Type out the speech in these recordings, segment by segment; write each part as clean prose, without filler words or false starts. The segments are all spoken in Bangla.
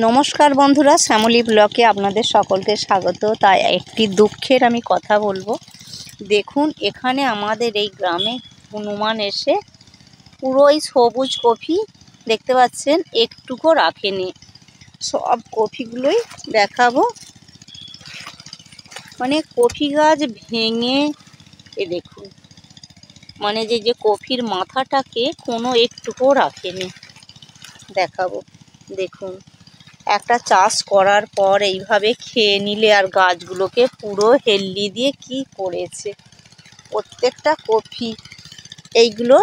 নমস্কার বন্ধুরা, শ্যামলী ব্লকে আপনাদের সকলকে স্বাগত। তাই একটি দুঃখের আমি কথা বলবো। দেখুন, এখানে আমাদের এই গ্রামে হনুমান এসে পুরোই সবুজ কফি দেখতে পাচ্ছেন, একটুকু রাখেনি। সব কফিগুলোই দেখাবো, মানে কফি গাছ ভেঙে দেখুন, মানে যে কফির মাথাটাকে কোনো একটুকুও রাখেনি। দেখাবো, দেখুন একটা চাষ করার পর এইভাবে খেয়ে নিলে, আর গাছগুলোকে পুরো হেল্লি দিয়ে কি করেছে। প্রত্যেকটা কফি, এইগুলো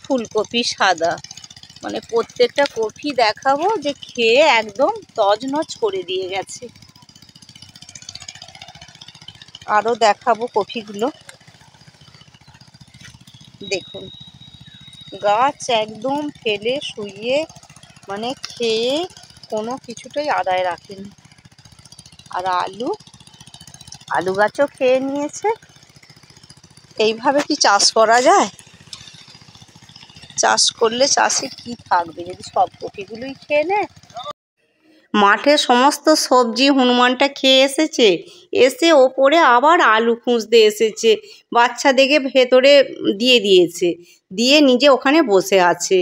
ফুলকপি সাদা, মানে প্রত্যেকটা কফি দেখাবো যে খেয়ে একদম তজনজ করে দিয়ে গেছে। আরও দেখাবো কফিগুলো, দেখুন গাছ একদম ফেলে শুইয়ে, মানে খেয়ে কোনো কিছুটাই আদায় রাখেনি। আর আলু গাছও খেয়ে নিয়েছে। এইভাবে কি চাষ করা যায়? চাষ করলে চাষে কি থাকবে যদি সব কপিগুলোই খেয়ে নেয়? মাঠে সমস্ত সবজি হনুমানটা খেয়ে এসেছে, এসে ওপরে আবার আলু খুঁজতে এসেছে। বাচ্চা দেখে ভেতরে দিয়েছে, দিয়ে নিজে ওখানে বসে আছে,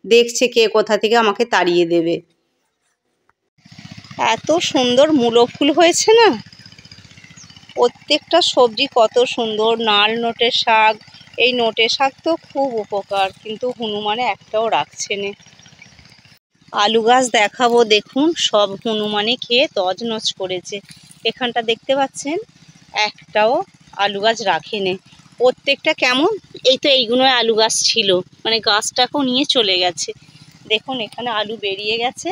দেখছে কে কোথা থেকে আমাকে তাড়িয়ে দেবে। এত সুন্দর মূলো ফুল হয়েছে না, প্রত্যেকটা সবজি কত সুন্দর। নাল নোটের শাক, এই নোটের শাক তো খুব উপকার, কিন্তু হনুমানে একটাও রাখছে না। আলু গাছ দেখাবো, দেখুন সব হনুমানে খেয়ে তজনজ করেছে। এখানটা দেখতে পাচ্ছেন, একটাও আলু গাছ রাখেনি। প্রত্যেকটা কেমন, এই তো এইগুলো আলু গাছ ছিল, মানে গাছটাকেও নিয়ে চলে গেছে। দেখুন এখানে আলু বেরিয়ে গেছে।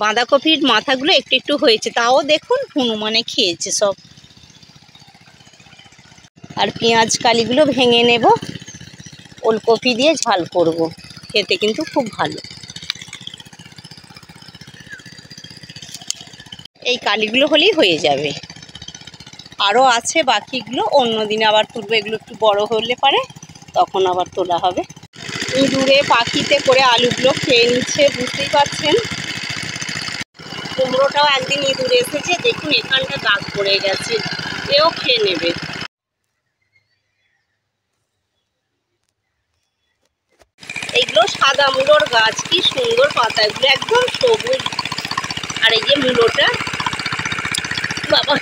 বাঁধাকপির মাথাগুলো একটু একটু হয়েছে, তাও দেখুন হনুমানে খেয়েছে সব। আর পেঁয়াজ কালিগুলো ভেঙে নেব, ওলকপি দিয়ে ঝাল করব, খেতে কিন্তু খুব ভালো। এই কালিগুলো হলেই হয়ে যাবে। আরও আছে বাকিগুলো, অন্য দিন আবার তুলবো। এগুলো একটু বড় হলে পারে তখন আবার তোলা হবে। ইঁদুরে পাখিতে করে আলুগুলো খেয়ে নিচ্ছে, বুঝতেই পারছেন। কুমড়োটাও একদিন ইঁদুর এসেছে, দেখুন এখানটা দাগ পড়ে গেছে, এও খেয়ে নেবে। এইগুলো সাদা মূলোর গাছ, কি সুন্দর পাতাগুলো একদম সবুজ। আর এই যে মূলোটা, বাবা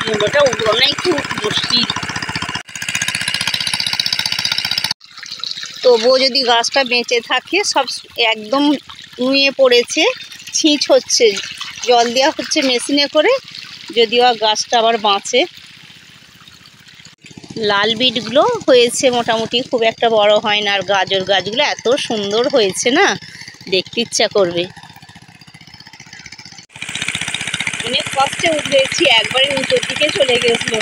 মূলোটা উঠোনাই খুব মুশকিল। তবুও যদি গাছটা বেঁচে থাকে, সব একদম নুয়ে পড়েছে, ছিঁচ হচ্ছে, জল দেওয়া হচ্ছে মেশিনে করে, যদিও গাছটা আবার বাঁচে। লাল বিটগুলো হয়েছে মোটামুটি, খুব একটা বড় হয় না। আর গাজর গাছগুলো এত সুন্দর হয়েছে না, দেখতে ইচ্ছা করবে। অনেক কষ্টে উঠেছি, একবারে নিচের দিকে চলে গেছিলো।